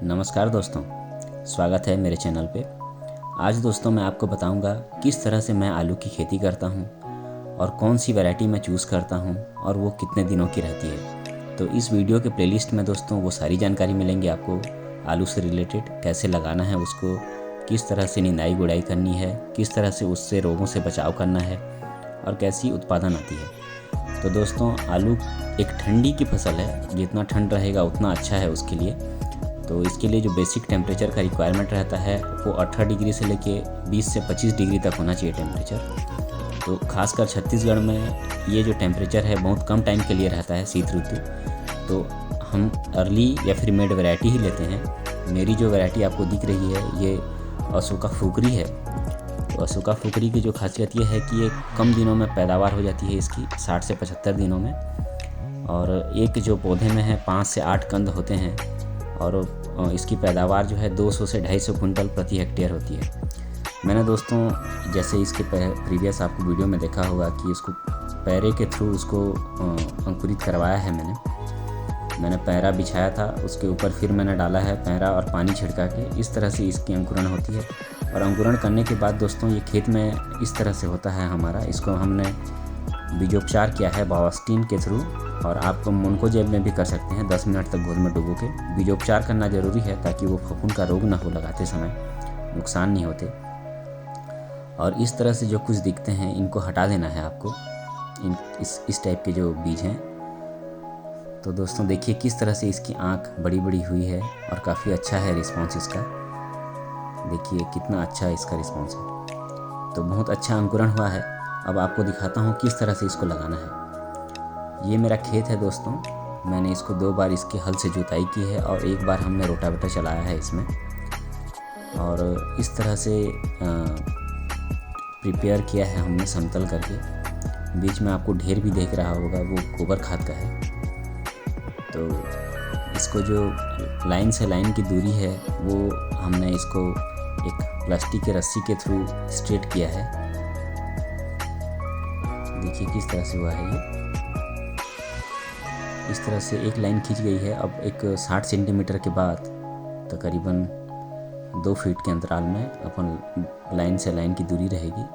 नमस्कार दोस्तों, स्वागत है मेरे चैनल पे। आज दोस्तों मैं आपको बताऊंगा किस तरह से मैं आलू की खेती करता हूं और कौन सी वैरायटी मैं चूज़ करता हूं और वो कितने दिनों की रहती है। तो इस वीडियो के प्लेलिस्ट में दोस्तों वो सारी जानकारी मिलेंगी आपको। आलू से रिलेटेड कैसे लगाना है उसको, किस तरह से निंदाई गुड़ाई करनी है, किस तरह से उससे रोगों से बचाव करना है और कैसी उत्पादन आती है। तो दोस्तों आलू एक ठंडी की फसल है, जितना ठंड रहेगा उतना अच्छा है उसके लिए। तो इसके लिए जो बेसिक टेम्परेचर का रिक्वायरमेंट रहता है वो 18 डिग्री से लेके 20 से 25 डिग्री तक होना चाहिए टेम्परेचर। तो खासकर छत्तीसगढ़ में ये जो टेम्परेचर है बहुत कम टाइम के लिए रहता है, शीत ऋतु। तो हम अर्ली या फिर मिड वैरायटी ही लेते हैं। मेरी जो वैरायटी आपको दिख रही है ये अशोका फुकरी है। तो अशोका फुकरी की जो खासियत ये है कि ये कम दिनों में पैदावार हो जाती है इसकी, 60 से 75 दिनों में। और एक जो पौधे में है 5 से 8 कंद होते हैं और इसकी पैदावार जो है 200 से 250 कुंटल प्रति हेक्टेयर होती है। मैंने दोस्तों जैसे इसके प्रीवियस आपको वीडियो में देखा होगा कि इसको पैरे के थ्रू उसको अंकुरित करवाया है। मैंने पैरा बिछाया था, उसके ऊपर फिर मैंने डाला है पैरा और पानी छिड़का के। इस तरह से इसकी अंकुरण होती है। और अंकुरण करने के बाद दोस्तों ये खेत में इस तरह से होता है हमारा। इसको हमने बीजोपचार किया है बावास्टीन के थ्रू, और आप मुनको जेब में भी कर सकते हैं 10 मिनट तक गोद में डुबो के। बीजोपचार करना ज़रूरी है ताकि वो फफूंद का रोग ना हो लगाते समय, नुकसान नहीं होते। और इस तरह से जो कुछ दिखते हैं इनको हटा देना है आपको, इस टाइप के जो बीज हैं। तो दोस्तों देखिए किस तरह से इसकी आँख बड़ी बड़ी हुई है और काफ़ी अच्छा है रिस्पॉन्स इसका। देखिए कितना अच्छा इसका रिस्पॉन्स है। तो बहुत अच्छा अंकुरण हुआ है। अब आपको दिखाता हूँ किस तरह से इसको लगाना है। ये मेरा खेत है दोस्तों। मैंने इसको 2 बार इसके हल से जुताई की है और 1 बार हमने रोटावेटर चलाया है इसमें। और इस तरह से प्रिपेयर किया है हमने समतल करके। बीच में आपको ढेर भी देख रहा होगा, वो गोबर खाद का है। तो इसको जो लाइन से लाइन की दूरी है वो हमने इसको एक प्लास्टिक के रस्सी के थ्रू स्ट्रेट किया है। देखिए किस तरह से हुआ है ये। इस तरह से एक लाइन खींच गई है। अब एक 60 सेंटीमीटर के बाद तकरीबन 2 फीट के अंतराल में अपन लाइन से लाइन की दूरी रहेगी।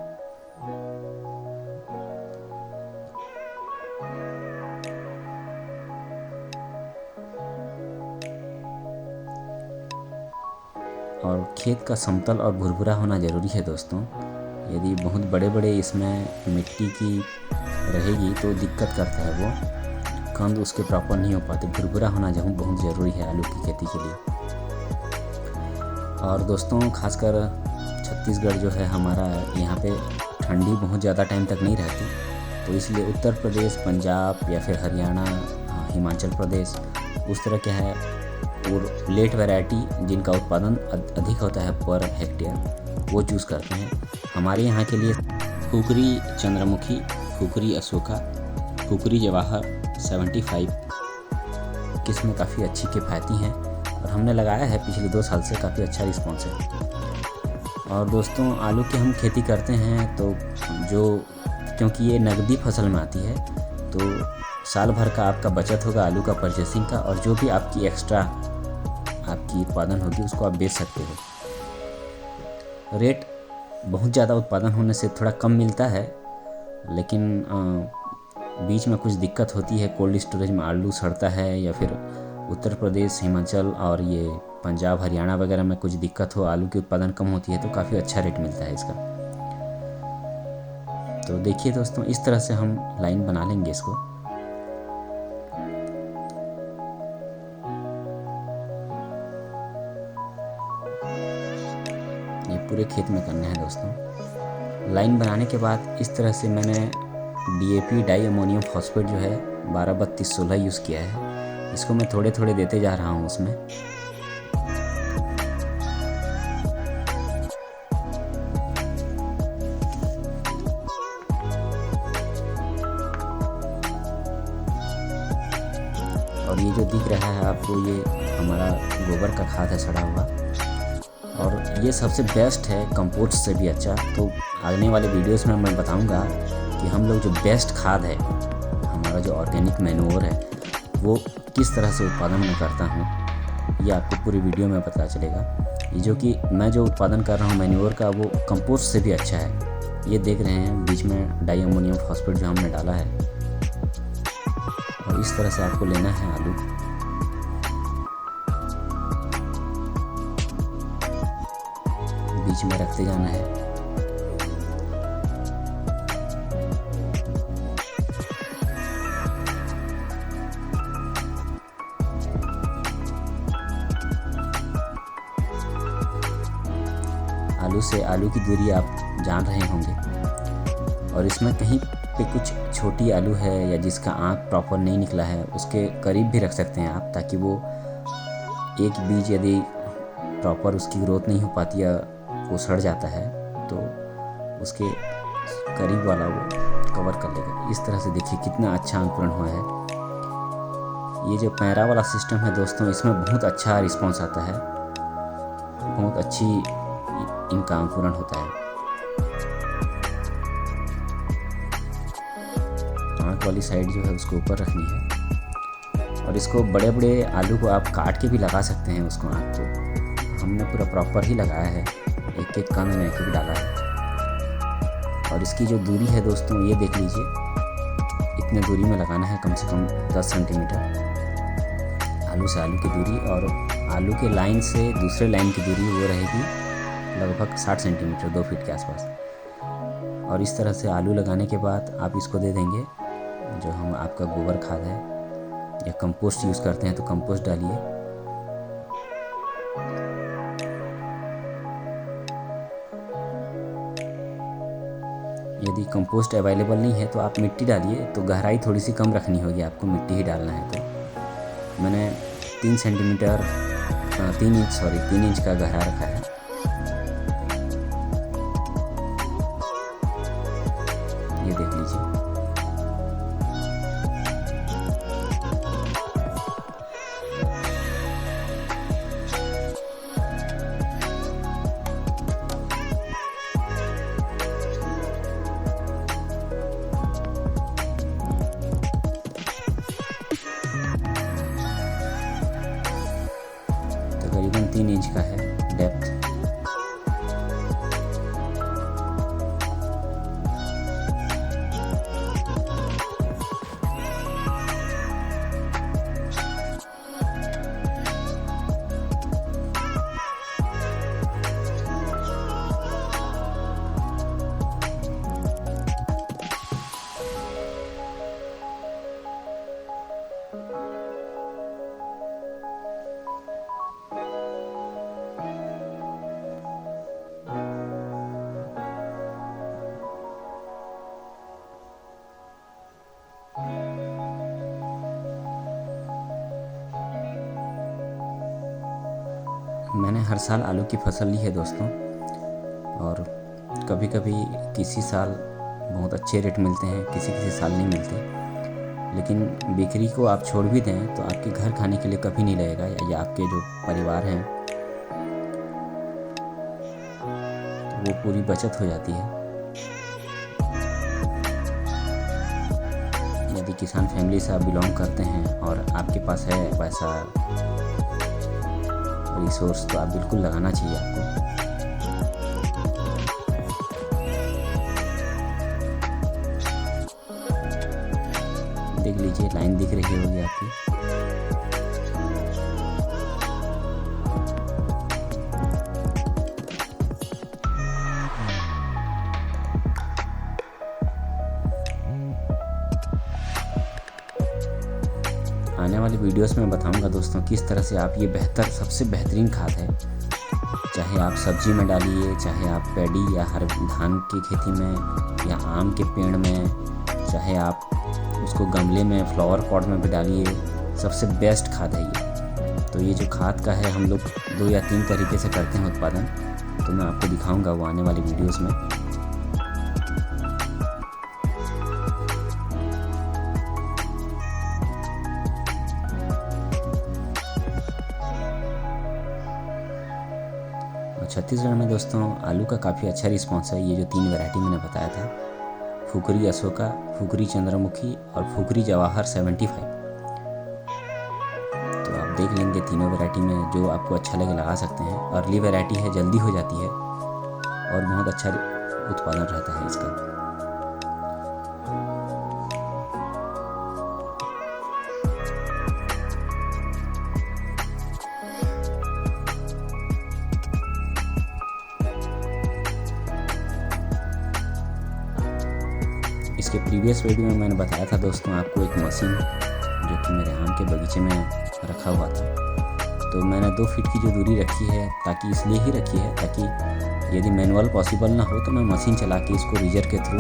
और खेत का समतल और भुरभुरा होना ज़रूरी है दोस्तों। यदि बहुत बड़े बड़े इसमें मिट्टी की रहेगी तो दिक्कत करता है, वो कंद उसके प्रॉपर नहीं हो पाते। भुरभुरा होना बहुत ज़रूरी है आलू की खेती के लिए। और दोस्तों खासकर छत्तीसगढ़ जो है हमारा, यहाँ पे ठंडी बहुत ज़्यादा टाइम तक नहीं रहती। तो इसलिए उत्तर प्रदेश, पंजाब या फिर हरियाणा, हिमाचल प्रदेश उस तरह के है और लेट वैरायटी जिनका उत्पादन अधिक होता है पर हेक्टेयर, वो चूज़ करते हैं। हमारे यहाँ के लिए फुकरी चंद्रमुखी, फुकरी अशोका, फुकरी जवाहर 75 किस्में काफ़ी अच्छी किफ़ायती हैं और हमने लगाया है पिछले 2 साल से। काफ़ी अच्छा रिस्पॉन्स है। और दोस्तों आलू की हम खेती करते हैं तो क्योंकि ये नकदी फसल में आती है तो साल भर का आपका बचत होगा आलू का परचेसिंग का, और जो भी आपकी एक्स्ट्रा आपकी उत्पादन होगी उसको आप बेच सकते हो। रेट बहुत ज़्यादा उत्पादन होने से थोड़ा कम मिलता है, लेकिन बीच में कुछ दिक्कत होती है। कोल्ड स्टोरेज में आलू सड़ता है, या फिर उत्तर प्रदेश, हिमाचल और ये पंजाब, हरियाणा वगैरह में कुछ दिक्कत हो, आलू की उत्पादन कम होती है, तो काफ़ी अच्छा रेट मिलता है इसका। तो देखिए दोस्तों इस तरह से हम लाइन बना लेंगे इसको। ये पूरे खेत में करना है दोस्तों। लाइन बनाने के बाद इस तरह से मैंने DAP डाई अमोनियम फॉस्फेट जो है 12-32-16 यूज़ किया है। इसको मैं थोड़े थोड़े देते जा रहा हूँ उसमें। और ये जो दिख रहा है आपको, ये हमारा गोबर का खाद है सड़ा हुआ, और ये सबसे बेस्ट है, कंपोस्ट से भी अच्छा। तो आने वाले वीडियोस में मैं बताऊंगा कि हम लोग जो बेस्ट खाद है, हमारा जो ऑर्गेनिक मैन्योर है, वो किस तरह से उत्पादन मैं करता हूँ ये आपको पूरी वीडियो में पता चलेगा। ये जो कि मैं जो उत्पादन कर रहा हूँ मैन्योर का, वो कंपोस्ट से भी अच्छा है। ये देख रहे हैं बीच में डाई अमोनियम फॉस्फेट जो हमने डाला है। और इस तरह से आपको लेना है आलू। बीच में रखते जाना है। आलू से आलू की दूरी आप जान रहे होंगे। और इसमें कहीं पे कुछ छोटी आलू है या जिसका आँख प्रॉपर नहीं निकला है, उसके करीब भी रख सकते हैं आप, ताकि वो एक बीज यदि प्रॉपर उसकी ग्रोथ नहीं हो पाती या वो सड़ जाता है तो उसके करीब वाला वो कवर कर लेगा। इस तरह से देखिए कितना अच्छा अंकुरण हुआ है। ये जो पैरा वाला सिस्टम है दोस्तों, इसमें बहुत अच्छा रिस्पॉन्स आता है, बहुत अच्छी इनका अंकुरण होता है। आँख वाली साइड जो है उसको ऊपर रखनी है। और इसको बड़े बड़े आलू को आप काट के भी लगा सकते हैं उसको, आँख को। हमने पूरा प्रॉपर ही लगाया है, एक एक कंद में एक एक डाला है। और इसकी जो दूरी है दोस्तों, ये देख लीजिए, इतने दूरी में लगाना है, कम से कम 10 सेंटीमीटर आलू से आलू की दूरी। और आलू के लाइन से दूसरे लाइन की दूरी वो रहेगी लगभग 60 सेंटीमीटर, 2 फीट के आसपास। और इस तरह से आलू लगाने के बाद आप इसको दे देंगे जो हम आपका गोबर खाद है या कंपोस्ट यूज़ करते हैं तो कंपोस्ट डालिए। यदि कंपोस्ट अवेलेबल नहीं है तो आप मिट्टी डालिए। तो गहराई थोड़ी सी कम रखनी होगी आपको, मिट्टी ही डालना है। तो मैंने 3 सेंटीमीटर 3 इंच का गहरा रखा है। ये देख लीजिए। तकरीबन 3 इंच का है डेप्थ। मैंने हर साल आलू की फसल ली है दोस्तों। और कभी कभी किसी साल बहुत अच्छे रेट मिलते हैं, किसी किसी साल नहीं मिलते। लेकिन बिक्री को आप छोड़ भी दें तो आपके घर खाने के लिए कभी नहीं लगेगा, या आपके जो परिवार हैं तो वो पूरी बचत हो जाती है। यदि किसान फैमिली से आप बिलोंग करते हैं और आपके पास है पैसा रिसोर्स, तो आप बिल्कुल लगाना चाहिए आपको। देख लीजिए लाइन दिख रही होगी आपकी। आने वाली वीडियोस में बताऊंगा दोस्तों किस तरह से आप ये सबसे बेहतरीन खाद है। चाहे आप सब्जी में डालिए, चाहे आप पैडी या हर धान की खेती में या आम के पेड़ में, चाहे आप उसको गमले में फ्लावर पॉट में भी डालिए, सबसे बेस्ट खाद है ये। तो ये जो खाद का है हम लोग 2 या 3 तरीके से करते हैं उत्पादन, तो मैं आपको दिखाऊंगा वो आने वाली वीडियोस में। छत्तीसगढ़ में दोस्तों आलू का काफ़ी अच्छा रिस्पॉन्स है। ये जो 3 वैरायटी मैंने बताया था, फुकरी अशोका, फुकरी चंद्रमुखी और फुकरी जवाहर 75, देख लेंगे तीनों वैरायटी में जो आपको अच्छा लगे लगा सकते हैं। अर्ली वैरायटी है, जल्दी हो जाती है और बहुत अच्छा उत्पादन रहता है इसका। इसके प्रीवियस वीडियो में मैंने बताया था दोस्तों आपको एक मशीन जो कि मेरे आम के बगीचे में रखा हुआ था। तो मैंने 2 फीट की जो दूरी रखी है, ताकि इसलिए ही रखी है ताकि यदि मैनुअल पॉसिबल ना हो तो मैं मशीन चला के इसको रीजर के थ्रू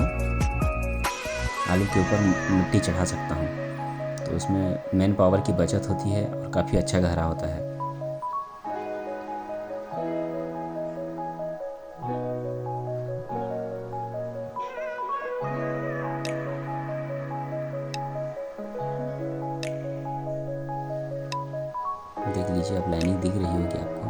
आलू के ऊपर मिट्टी चढ़ा सकता हूँ। तो उसमें मैन पावर की बचत होती है और काफ़ी अच्छा गहरा होता है। देख लीजिए, अब लाइनिंग दिख रही होगी आपको।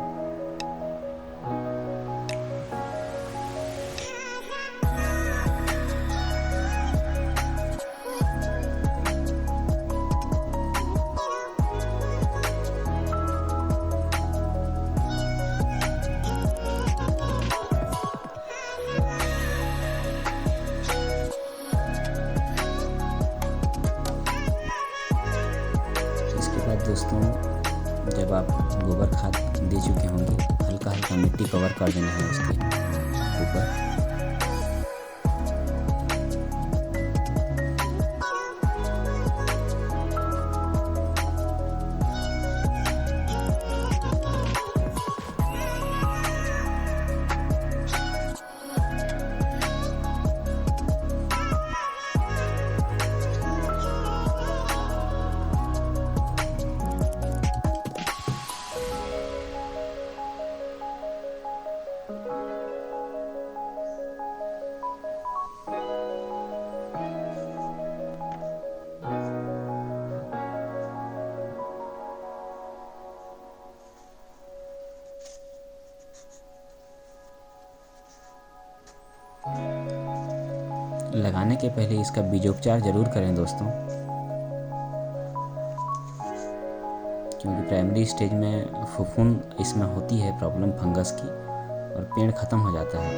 इसके बाद दोस्तों, जब आप गोबर खाद दे चुके होंगे, हल्का हल्का मिट्टी कवर कर देना है उसके ऊपर। लगाने के पहले इसका बीजोपचार ज़रूर करें दोस्तों, क्योंकि प्राइमरी स्टेज में फफूंद इसमें होती है प्रॉब्लम फंगस की और पेड़ ख़त्म हो जाता है।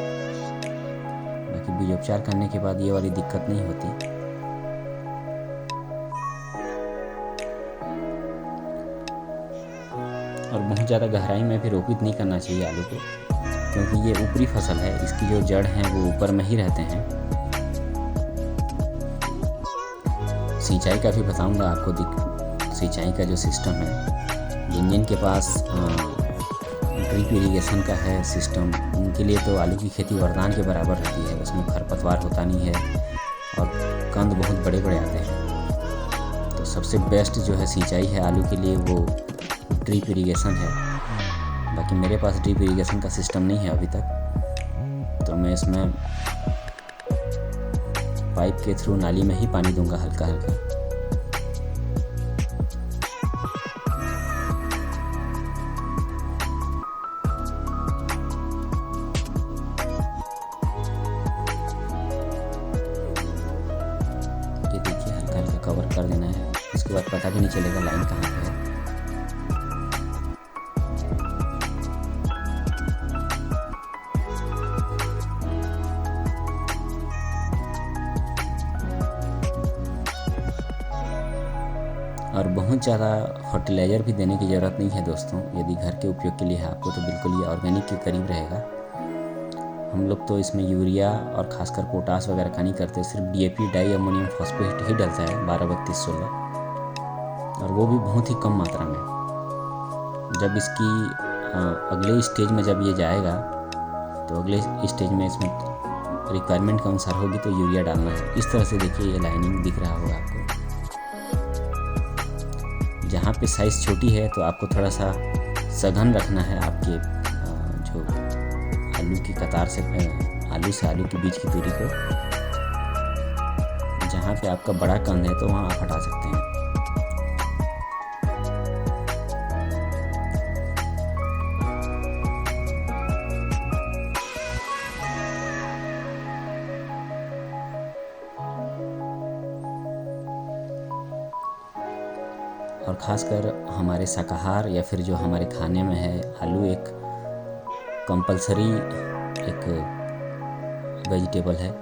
बाकी बीजोपचार करने के बाद ये वाली दिक्कत नहीं होती। और बहुत ज़्यादा गहराई में भी रोपित नहीं करना चाहिए आलू को, क्योंकि ये ऊपरी फसल है, इसकी जो जड़ हैं वो ऊपर में ही रहते हैं। सिंचाई का भी बताऊंगा आपको। सिंचाई का जो सिस्टम है, जिन जिन के पास ड्रिप इरिगेशन का है सिस्टम, उनके लिए तो आलू की खेती वरदान के बराबर रहती है। उसमें खरपतवार होता नहीं है और कंद बहुत बड़े बड़े आते हैं। तो सबसे बेस्ट जो है सिंचाई है आलू के लिए, वो ड्रिप इरिगेशन है। बाकी मेरे पास ड्रिप इरिगेशन का सिस्टम नहीं है अभी तक, तो मैं इसमें पाइप के थ्रू नाली में ही पानी दूंगा हल्का हल्का। ये देखिए, हल्का हल्का कवर कर देना है, उसके बाद पता भी नहीं चलेगा लाइन कहाँ पे है। और बहुत ज़्यादा फर्टिलाइज़र भी देने की ज़रूरत नहीं है दोस्तों। यदि घर के उपयोग के लिए है आपको, तो बिल्कुल ये ऑर्गेनिक के करीब रहेगा। हम लोग तो इसमें यूरिया और खासकर पोटास वगैरह का नहीं करते, सिर्फ DAP डाई अमोनियम फॉस्फेट ही डलता है 12-32-16, और वो भी बहुत ही कम मात्रा में। जब इसकी अगले स्टेज में जब ये जाएगा, तो अगले स्टेज में इसमें रिक्वायरमेंट के अनुसार होगी तो यूरिया डालना है। इस तरह से देखिए, ये लाइनिंग दिख रहा होगा आपको। जहाँ पे साइज़ छोटी है तो आपको थोड़ा सा सघन रखना है आपके जो आलू की कतार से आलू से आलू के बीच की दूरी को। जहाँ पे आपका बड़ा कंद है तो वहाँ आप हटा सकते हैं। और ख़ासकर हमारे शाकाहार या फिर जो हमारे खाने में है, आलू एक कंपलसरी एक वेजिटेबल है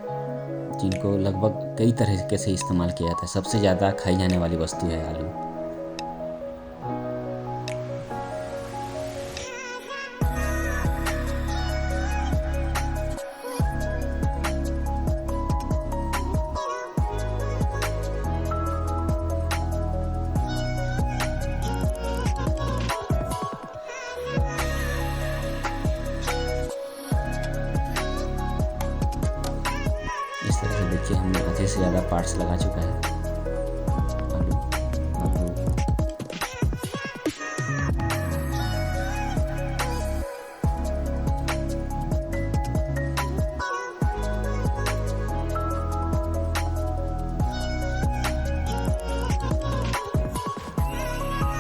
जिनको लगभग कई तरीके से इस्तेमाल किया जाता है। सबसे ज़्यादा खाई जाने वाली वस्तु है आलू। इस तरह से देखिए हमने आधे से ज़्यादा पार्ट्स लगा चुका है आलू।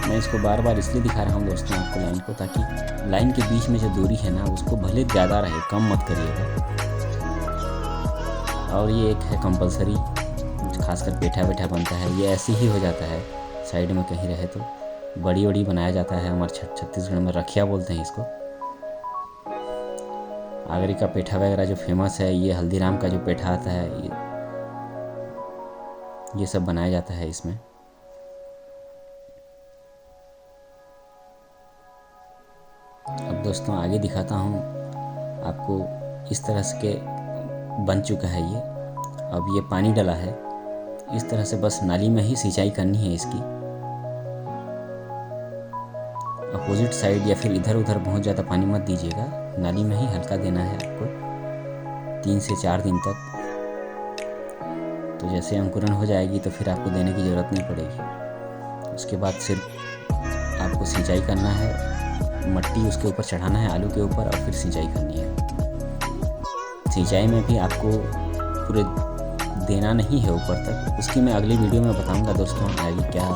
मैं इसको बार बार इसलिए दिखा रहा हूँ दोस्तों आपको लाइन को, ताकि लाइन के बीच में जो दूरी है ना उसको भले ज़्यादा रहे, कम मत करिएगा। और ये एक है कंपलसरी, खासकर पेठा वेठा बनता है ये ऐसे ही हो जाता है, साइड में कहीं रहे तो बड़ी बड़ी बनाया जाता है। हमारे छत्तीसगढ़ में रखिया बोलते हैं इसको। आगरी का पेठा वगैरह जो फेमस है, ये हल्दीराम का जो पेठा आता है, ये सब बनाया जाता है इसमें। अब दोस्तों आगे दिखाता हूँ आपको। इस तरह से के बन चुका है ये। अब ये पानी डला है, इस तरह से बस नाली में ही सिंचाई करनी है इसकी। अपोजिट साइड या फिर इधर उधर बहुत ज़्यादा पानी मत दीजिएगा, नाली में ही हल्का देना है आपको 3 से 4 दिन तक। तो जैसे अंकुरण हो जाएगी तो फिर आपको देने की ज़रूरत नहीं पड़ेगी। उसके बाद सिर्फ आपको सिंचाई करना है, मट्टी उसके ऊपर चढ़ाना है आलू के ऊपर और फिर सिंचाई करनी है। सिंचाई में भी आपको पूरे देना नहीं है ऊपर तक, उसकी मैं अगली वीडियो में बताऊंगा दोस्तों आगे क्या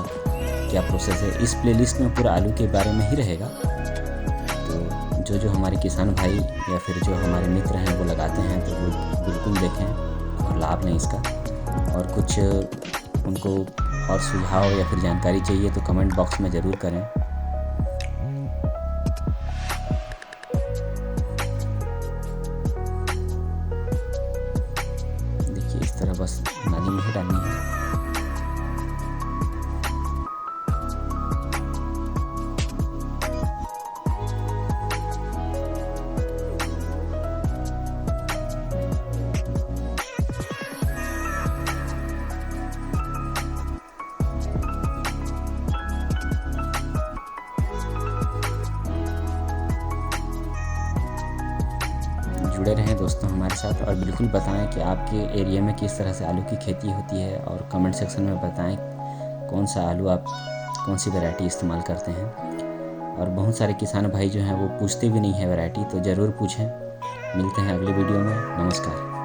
क्या प्रोसेस है। इस प्लेलिस्ट में पूरा आलू के बारे में ही रहेगा। तो जो हमारे किसान भाई या फिर जो हमारे मित्र हैं वो लगाते हैं तो वो बिल्कुल देखें और लाभ लें इसका। और कुछ उनको और सुझाव या फिर जानकारी चाहिए तो कमेंट बॉक्स में ज़रूर करें। देखिए इस तरह बस नाली में ही डालनी है। जुड़े रहें दोस्तों हमारे साथ और बिल्कुल बताएं कि आपके एरिया में किस तरह से आलू की खेती होती है, और कमेंट सेक्शन में बताएं कौन सा आलू आप कौन सी वैरायटी इस्तेमाल करते हैं। और बहुत सारे किसान भाई जो हैं वो पूछते भी नहीं हैं वैरायटी, तो ज़रूर पूछें। मिलते हैं अगले वीडियो में। नमस्कार।